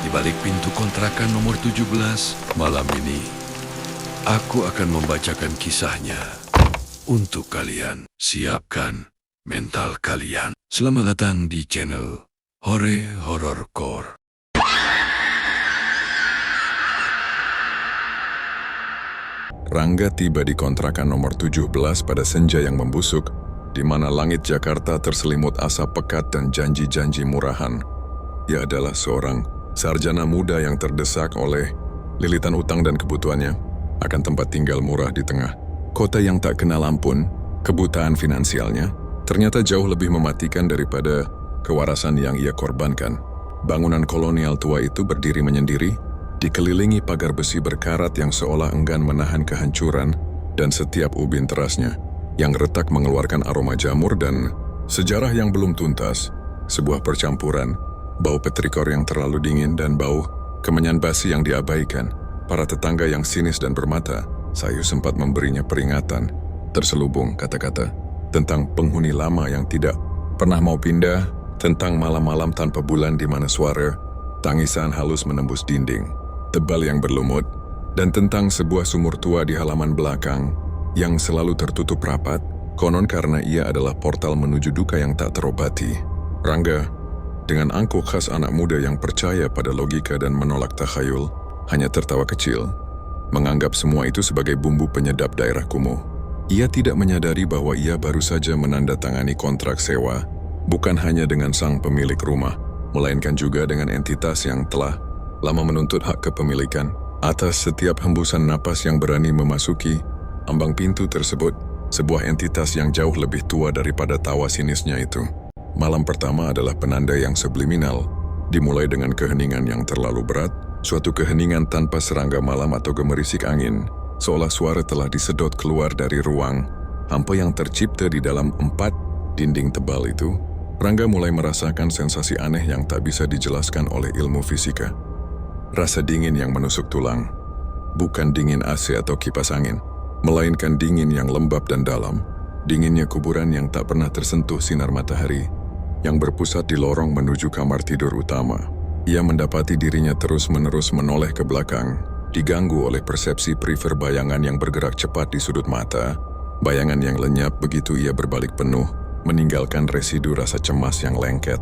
Di balik pintu kontrakan nomor 17, malam ini, aku akan membacakan kisahnya untuk kalian. Siapkan mental kalian. Selamat datang di channel Hore Horrorcore. Rangga tiba di kontrakan nomor 17 pada senja yang membusuk, di mana langit Jakarta terselimut asap pekat dan janji-janji murahan. Ia adalah seorang sarjana muda yang terdesak oleh lilitan utang dan kebutuhannya akan tempat tinggal murah di tengah kota yang tak kenal ampun. Kebutaan finansialnya ternyata jauh lebih mematikan daripada kewarasan yang ia korbankan. Bangunan kolonial tua itu berdiri menyendiri, dikelilingi pagar besi berkarat yang seolah enggan menahan kehancuran, dan setiap ubin terasnya yang retak mengeluarkan aroma jamur dan sejarah yang belum tuntas. Sebuah percampuran bau petrikor yang terlalu dingin dan bau kemenyan basi yang diabaikan. Para tetangga yang sinis dan bermata sayu sempat memberinya peringatan. Terselubung kata-kata tentang penghuni lama yang tidak pernah mau pindah, tentang malam-malam tanpa bulan di mana suara tangisan halus menembus dinding tebal yang berlumut, dan tentang sebuah sumur tua di halaman belakang yang selalu tertutup rapat, konon karena ia adalah portal menuju duka yang tak terobati. Rangga, dengan angkuh khas anak muda yang percaya pada logika dan menolak takhayul, hanya tertawa kecil, menganggap semua itu sebagai bumbu penyedap daerah kumuh. Ia tidak menyadari bahwa ia baru saja menandatangani kontrak sewa, bukan hanya dengan sang pemilik rumah, melainkan juga dengan entitas yang telah lama menuntut hak kepemilikan atas setiap hembusan napas yang berani memasuki ambang pintu tersebut, sebuah entitas yang jauh lebih tua daripada tawa sinisnya itu. Malam pertama adalah penanda yang subliminal, dimulai dengan keheningan yang terlalu berat, suatu keheningan tanpa serangga malam atau gemerisik angin, seolah suara telah disedot keluar dari ruang hampa yang tercipta di dalam 4 dinding tebal itu. Rangga mulai merasakan sensasi aneh yang tak bisa dijelaskan oleh ilmu fisika. Rasa dingin yang menusuk tulang, bukan dingin AC atau kipas angin, melainkan dingin yang lembab dan dalam, dinginnya kuburan yang tak pernah tersentuh sinar matahari, yang berpusat di lorong menuju kamar tidur utama. Ia mendapati dirinya terus-menerus menoleh ke belakang, diganggu oleh persepsi prefer bayangan yang bergerak cepat di sudut mata, bayangan yang lenyap begitu ia berbalik penuh, meninggalkan residu rasa cemas yang lengket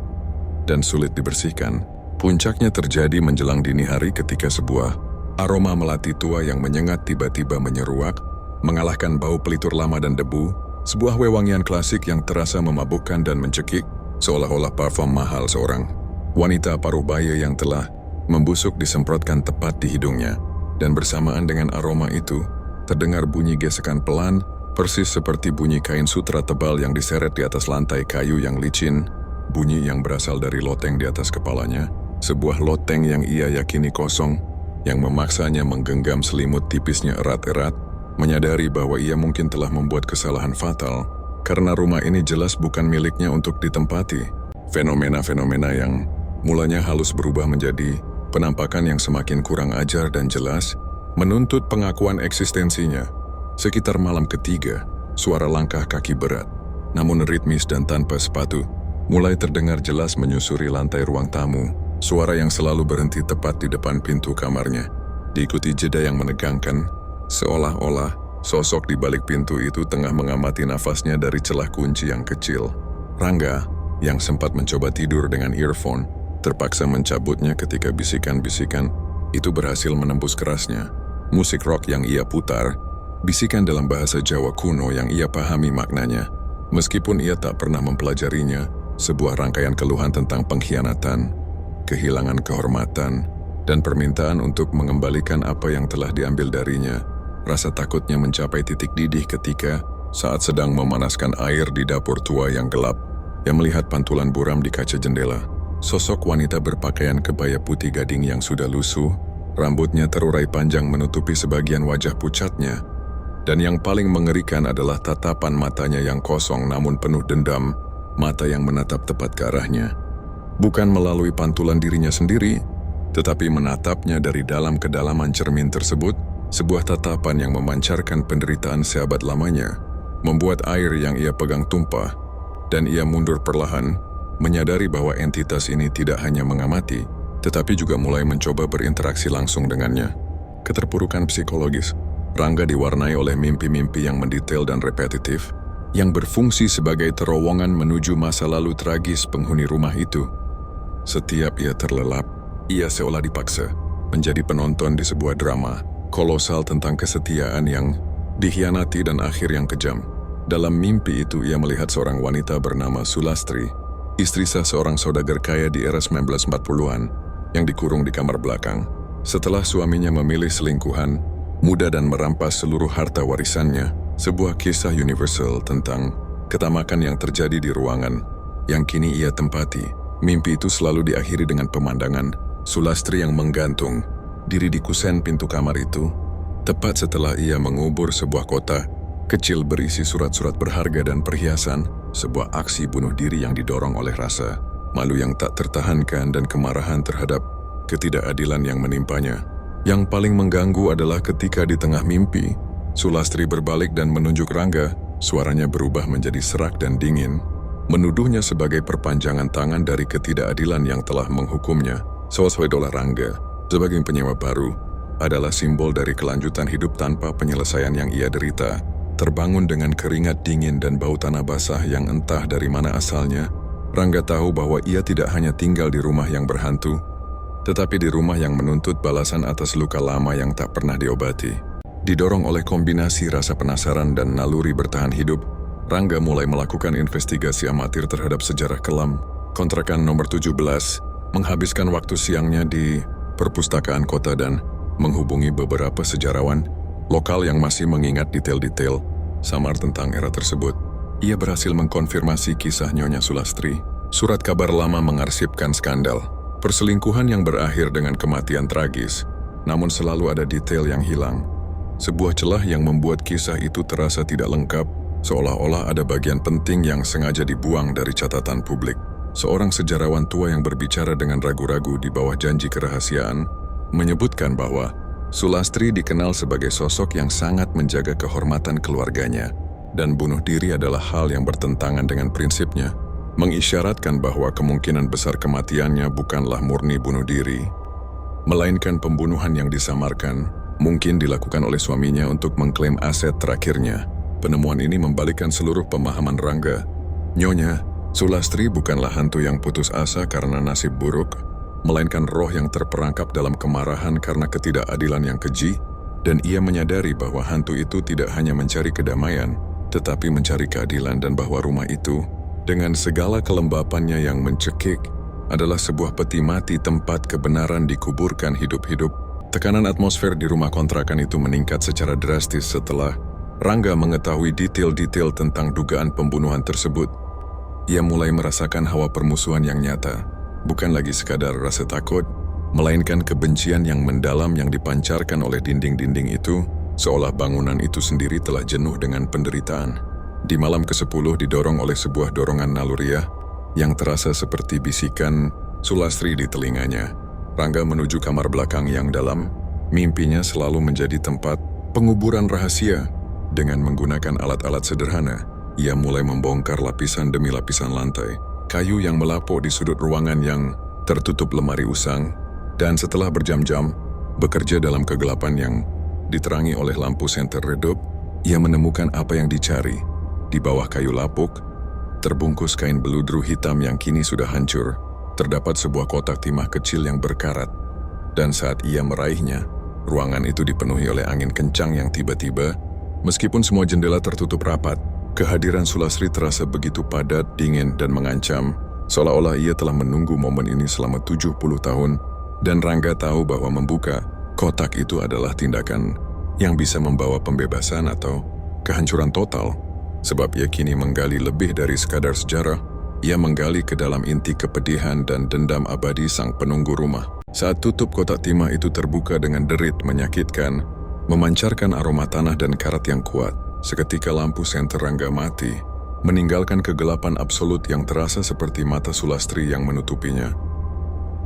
dan sulit dibersihkan. Puncaknya terjadi menjelang dini hari ketika sebuah aroma melati tua yang menyengat tiba-tiba menyeruak, mengalahkan bau pelitur lama dan debu, sebuah wewangian klasik yang terasa memabukkan dan mencekik, seolah-olah parfum mahal seorang wanita paruh baya yang telah membusuk disemprotkan tepat di hidungnya. Dan bersamaan dengan aroma itu, terdengar bunyi gesekan pelan, persis seperti bunyi kain sutra tebal yang diseret di atas lantai kayu yang licin, bunyi yang berasal dari loteng di atas kepalanya. Sebuah loteng yang ia yakini kosong, yang memaksanya menggenggam selimut tipisnya erat-erat, menyadari bahwa ia mungkin telah membuat kesalahan fatal, karena rumah ini jelas bukan miliknya untuk ditempati. Fenomena-fenomena yang mulanya halus berubah menjadi penampakan yang semakin kurang ajar dan jelas, menuntut pengakuan eksistensinya. Sekitar malam ketiga, suara langkah kaki berat, namun ritmis dan tanpa sepatu, mulai terdengar jelas menyusuri lantai ruang tamu. Suara yang selalu berhenti tepat di depan pintu kamarnya, diikuti jeda yang menegangkan, seolah-olah sosok di balik pintu itu tengah mengamati nafasnya dari celah kunci yang kecil. Rangga, yang sempat mencoba tidur dengan earphone, terpaksa mencabutnya ketika bisikan-bisikan itu berhasil menembus kerasnya. Musik rock yang ia putar, bisikan dalam bahasa Jawa kuno yang ia pahami maknanya. Meskipun ia tak pernah mempelajarinya, sebuah rangkaian keluhan tentang pengkhianatan, kehilangan kehormatan, dan permintaan untuk mengembalikan apa yang telah diambil darinya. Rasa takutnya mencapai titik didih ketika saat sedang memanaskan air di dapur tua yang gelap, yang melihat pantulan buram di kaca jendela. Sosok wanita berpakaian kebaya putih gading yang sudah lusuh, rambutnya terurai panjang menutupi sebagian wajah pucatnya, dan yang paling mengerikan adalah tatapan matanya yang kosong namun penuh dendam, mata yang menatap tepat ke arahnya. Bukan melalui pantulan dirinya sendiri, tetapi menatapnya dari dalam kedalaman cermin tersebut, sebuah tatapan yang memancarkan penderitaan sahabat lamanya, membuat air yang ia pegang tumpah, dan ia mundur perlahan, menyadari bahwa entitas ini tidak hanya mengamati, tetapi juga mulai mencoba berinteraksi langsung dengannya. Keterpurukan psikologis, Rangga diwarnai oleh mimpi-mimpi yang mendetail dan repetitif, yang berfungsi sebagai terowongan menuju masa lalu tragis penghuni rumah itu. Setiap ia terlelap, ia seolah dipaksa menjadi penonton di sebuah drama kolosal tentang kesetiaan yang dikhianati dan akhir yang kejam. Dalam mimpi itu ia melihat seorang wanita bernama Sulastri, istri sah seorang saudagar kaya di era 1940-an, yang dikurung di kamar belakang. Setelah suaminya memilih selingkuhan, muda dan merampas seluruh harta warisannya, sebuah kisah universal tentang ketamakan yang terjadi di ruangan yang kini ia tempati. Mimpi itu selalu diakhiri dengan pemandangan Sulastri yang menggantung diri di kusen pintu kamar itu, tepat setelah ia mengubur sebuah kotak kecil berisi surat-surat berharga dan perhiasan, sebuah aksi bunuh diri yang didorong oleh rasa malu yang tak tertahankan dan kemarahan terhadap ketidakadilan yang menimpanya. Yang paling mengganggu adalah ketika di tengah mimpi, Sulastri berbalik dan menunjuk Rangga. Suaranya berubah menjadi serak dan dingin, menuduhnya sebagai perpanjangan tangan dari ketidakadilan yang telah menghukumnya. Sosok Rangga sebagai penyewa baru adalah simbol dari kelanjutan hidup tanpa penyelesaian yang ia derita, terbangun dengan keringat dingin dan bau tanah basah yang entah dari mana asalnya. Rangga tahu bahwa ia tidak hanya tinggal di rumah yang berhantu, tetapi di rumah yang menuntut balasan atas luka lama yang tak pernah diobati. Didorong oleh kombinasi rasa penasaran dan naluri bertahan hidup, Rangga mulai melakukan investigasi amatir terhadap sejarah kelam kontrakan nomor 17, menghabiskan waktu siangnya di perpustakaan kota dan menghubungi beberapa sejarawan lokal yang masih mengingat detail-detail samar tentang era tersebut. Ia berhasil mengkonfirmasi kisah Nyonya Sulastri. Surat kabar lama mengarsipkan skandal perselingkuhan yang berakhir dengan kematian tragis, namun selalu ada detail yang hilang. Sebuah celah yang membuat kisah itu terasa tidak lengkap, seolah-olah ada bagian penting yang sengaja dibuang dari catatan publik. Seorang sejarawan tua yang berbicara dengan ragu-ragu di bawah janji kerahasiaan menyebutkan bahwa Sulastri dikenal sebagai sosok yang sangat menjaga kehormatan keluarganya, dan bunuh diri adalah hal yang bertentangan dengan prinsipnya, mengisyaratkan bahwa kemungkinan besar kematiannya bukanlah murni bunuh diri, melainkan pembunuhan yang disamarkan, mungkin dilakukan oleh suaminya untuk mengklaim aset terakhirnya. Penemuan ini membalikkan seluruh pemahaman Rangga. Nyonya Sulastri bukanlah hantu yang putus asa karena nasib buruk, melainkan roh yang terperangkap dalam kemarahan karena ketidakadilan yang keji, dan ia menyadari bahwa hantu itu tidak hanya mencari kedamaian, tetapi mencari keadilan, dan bahwa rumah itu, dengan segala kelembapannya yang mencekik, adalah sebuah peti mati tempat kebenaran dikuburkan hidup-hidup. Tekanan atmosfer di rumah kontrakan itu meningkat secara drastis setelah Rangga mengetahui detail-detail tentang dugaan pembunuhan tersebut. Ia mulai merasakan hawa permusuhan yang nyata, bukan lagi sekadar rasa takut, melainkan kebencian yang mendalam yang dipancarkan oleh dinding-dinding itu, seolah bangunan itu sendiri telah jenuh dengan penderitaan. Di malam ke-10 didorong oleh sebuah dorongan naluriah yang terasa seperti bisikan Sulastri di telinganya. Rangga menuju kamar belakang yang dalam. Mimpinya selalu menjadi tempat penguburan rahasia. Dengan menggunakan alat-alat sederhana, ia mulai membongkar lapisan demi lapisan lantai, kayu yang melapuk di sudut ruangan yang tertutup lemari usang, dan setelah berjam-jam bekerja dalam kegelapan yang diterangi oleh lampu senter redup, ia menemukan apa yang dicari. Di bawah kayu lapuk, terbungkus kain beludru hitam yang kini sudah hancur, terdapat sebuah kotak timah kecil yang berkarat, dan saat ia meraihnya, ruangan itu dipenuhi oleh angin kencang yang tiba-tiba, meskipun semua jendela tertutup rapat. Kehadiran Sulastri terasa begitu padat, dingin, dan mengancam, seolah-olah ia telah menunggu momen ini selama 70 tahun, dan Rangga tahu bahwa membuka kotak itu adalah tindakan yang bisa membawa pembebasan atau kehancuran total. Sebab ia kini menggali lebih dari sekadar sejarah, ia menggali ke dalam inti kepedihan dan dendam abadi sang penunggu rumah. Saat tutup kotak timah itu terbuka dengan derit menyakitkan, memancarkan aroma tanah dan karat yang kuat, seketika lampu senter Rangga mati, meninggalkan kegelapan absolut yang terasa seperti mata Sulastri yang menutupinya.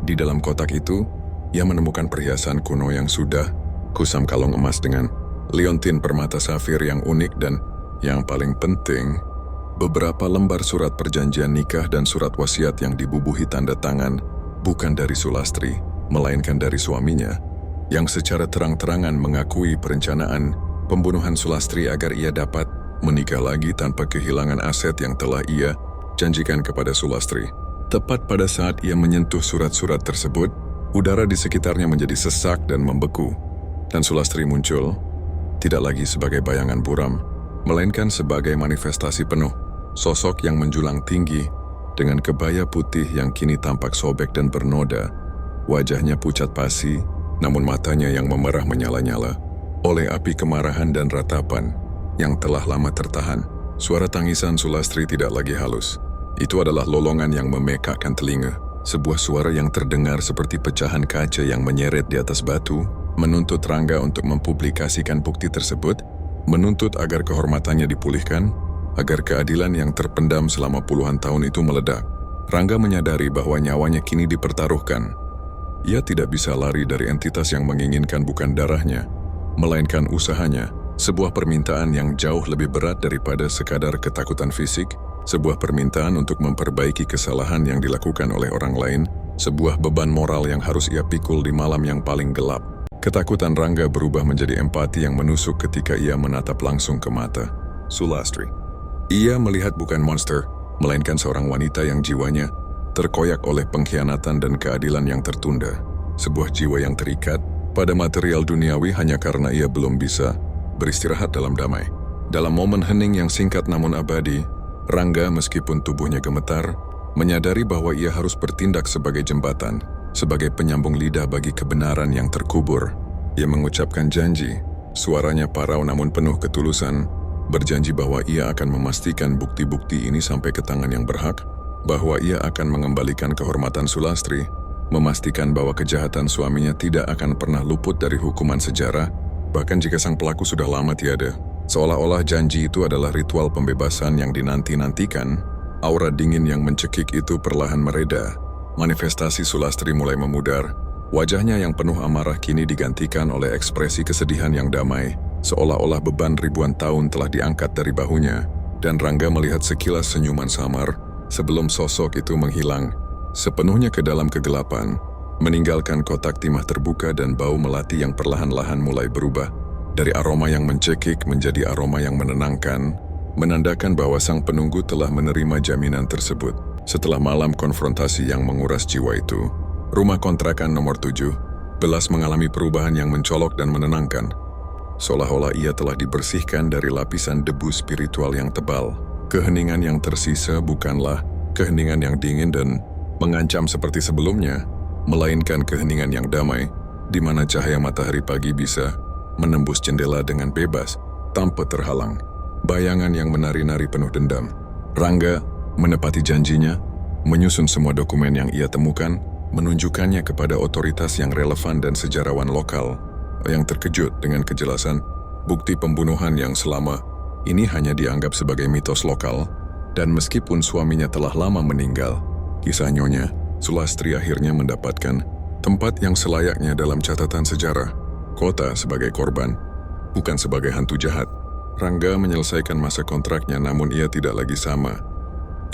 Di dalam kotak itu, ia menemukan perhiasan kuno yang sudah kusam kalung emas dengan liontin permata safir yang unik, dan yang paling penting, beberapa lembar surat perjanjian nikah dan surat wasiat yang dibubuhi tanda tangan bukan dari Sulastri, melainkan dari suaminya, yang secara terang-terangan mengakui perencanaan pembunuhan Sulastri agar ia dapat menikah lagi tanpa kehilangan aset yang telah ia janjikan kepada Sulastri. Tepat pada saat ia menyentuh surat-surat tersebut, udara di sekitarnya menjadi sesak dan membeku, dan Sulastri muncul, tidak lagi sebagai bayangan buram, melainkan sebagai manifestasi penuh, sosok yang menjulang tinggi, dengan kebaya putih yang kini tampak sobek dan bernoda, wajahnya pucat pasi, namun matanya yang memerah menyala-nyala, oleh api kemarahan dan ratapan, yang telah lama tertahan. Suara tangisan Sulastri tidak lagi halus. Itu adalah lolongan yang memekakkan telinga, sebuah suara yang terdengar seperti pecahan kaca yang menyeret di atas batu, menuntut Rangga untuk mempublikasikan bukti tersebut, menuntut agar kehormatannya dipulihkan, agar keadilan yang terpendam selama puluhan tahun itu meledak. Rangga menyadari bahwa nyawanya kini dipertaruhkan. Ia tidak bisa lari dari entitas yang menginginkan bukan darahnya, melainkan usahanya, sebuah permintaan yang jauh lebih berat daripada sekadar ketakutan fisik, sebuah permintaan untuk memperbaiki kesalahan yang dilakukan oleh orang lain, sebuah beban moral yang harus ia pikul di malam yang paling gelap. Ketakutan Rangga berubah menjadi empati yang menusuk ketika ia menatap langsung ke mata Sulastri. Ia melihat bukan monster, melainkan seorang wanita yang jiwanya terkoyak oleh pengkhianatan dan keadilan yang tertunda. Sebuah jiwa yang terikat pada material duniawi hanya karena ia belum bisa beristirahat dalam damai. Dalam momen hening yang singkat namun abadi, Rangga meskipun tubuhnya gemetar, menyadari bahwa ia harus bertindak sebagai jembatan, sebagai penyambung lidah bagi kebenaran yang terkubur. Ia mengucapkan janji, suaranya parau namun penuh ketulusan, berjanji bahwa ia akan memastikan bukti-bukti ini sampai ke tangan yang berhak, bahwa ia akan mengembalikan kehormatan Sulastri, memastikan bahwa kejahatan suaminya tidak akan pernah luput dari hukuman sejarah, bahkan jika sang pelaku sudah lama tiada. Seolah-olah janji itu adalah ritual pembebasan yang dinanti-nantikan, aura dingin yang mencekik itu perlahan mereda. Manifestasi Sulastri mulai memudar. Wajahnya yang penuh amarah kini digantikan oleh ekspresi kesedihan yang damai, seolah-olah beban ribuan tahun telah diangkat dari bahunya, dan Rangga melihat sekilas senyuman samar sebelum sosok itu menghilang sepenuhnya ke dalam kegelapan, meninggalkan kotak timah terbuka dan bau melati yang perlahan-lahan mulai berubah dari aroma yang mencekik menjadi aroma yang menenangkan, menandakan bahwa sang penunggu telah menerima jaminan tersebut. Setelah malam konfrontasi yang menguras jiwa itu, rumah kontrakan nomor 7 Belas mengalami perubahan yang mencolok dan menenangkan. Seolah-olah ia telah dibersihkan dari lapisan debu spiritual yang tebal. Keheningan yang tersisa bukanlah keheningan yang dingin dan mengancam seperti sebelumnya, melainkan keheningan yang damai, di mana cahaya matahari pagi bisa menembus jendela dengan bebas, tanpa terhalang. Bayangan yang menari-nari penuh dendam. Rangga menepati janjinya, menyusun semua dokumen yang ia temukan, menunjukkannya kepada otoritas yang relevan dan sejarawan lokal, yang terkejut dengan kejelasan bukti pembunuhan yang selama ini hanya dianggap sebagai mitos lokal, dan meskipun suaminya telah lama meninggal, kisah Nyonya Sulastri akhirnya mendapatkan tempat yang selayaknya dalam catatan sejarah. Kota sebagai korban, bukan sebagai hantu jahat. Rangga menyelesaikan masa kontraknya namun ia tidak lagi sama.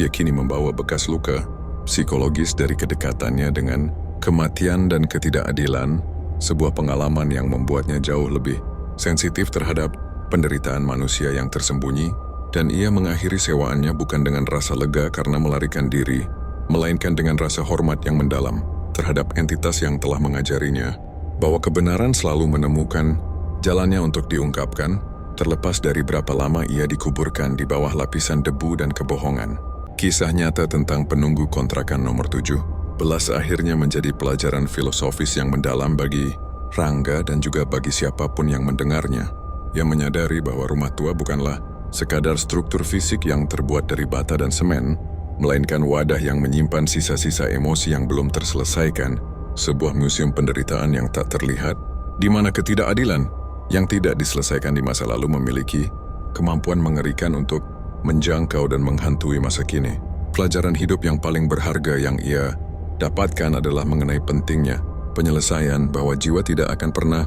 Ia kini membawa bekas luka psikologis dari kedekatannya dengan kematian dan ketidakadilan, sebuah pengalaman yang membuatnya jauh lebih sensitif terhadap penderitaan manusia yang tersembunyi, dan ia mengakhiri sewaannya bukan dengan rasa lega karena melarikan diri, melainkan dengan rasa hormat yang mendalam terhadap entitas yang telah mengajarinya bahwa kebenaran selalu menemukan jalannya untuk diungkapkan, terlepas dari berapa lama ia dikuburkan di bawah lapisan debu dan kebohongan. Kisah nyata tentang penunggu kontrakan nomor 7 Belas akhirnya menjadi pelajaran filosofis yang mendalam bagi Rangga dan juga bagi siapapun yang mendengarnya, yang menyadari bahwa rumah tua bukanlah sekadar struktur fisik yang terbuat dari bata dan semen, melainkan wadah yang menyimpan sisa-sisa emosi yang belum terselesaikan, sebuah museum penderitaan yang tak terlihat, di mana ketidakadilan yang tidak diselesaikan di masa lalu memiliki kemampuan mengerikan untuk menjangkau dan menghantui masa kini. Pelajaran hidup yang paling berharga yang ia dapatkan adalah mengenai pentingnya penyelesaian, bahwa jiwa tidak akan pernah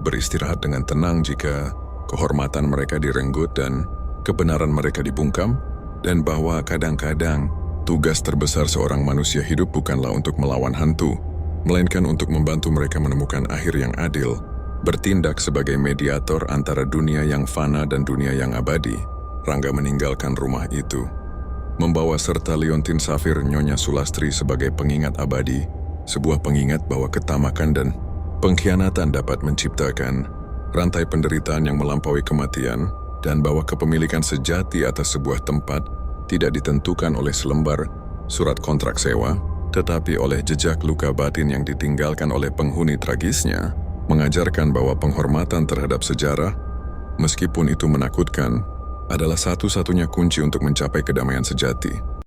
beristirahat dengan tenang jika kehormatan mereka direnggut dan kebenaran mereka dibungkam, dan bahwa kadang-kadang tugas terbesar seorang manusia hidup bukanlah untuk melawan hantu, melainkan untuk membantu mereka menemukan akhir yang adil, bertindak sebagai mediator antara dunia yang fana dan dunia yang abadi. Rangga meninggalkan rumah itu, membawa serta liontin safir Nyonya Sulastri sebagai pengingat abadi, sebuah pengingat bahwa ketamakan dan pengkhianatan dapat menciptakan rantai penderitaan yang melampaui kematian, dan bahwa kepemilikan sejati atas sebuah tempat tidak ditentukan oleh selembar surat kontrak sewa, tetapi oleh jejak luka batin yang ditinggalkan oleh penghuni tragisnya, mengajarkan bahwa penghormatan terhadap sejarah, meskipun itu menakutkan, adalah satu-satunya kunci untuk mencapai kedamaian sejati.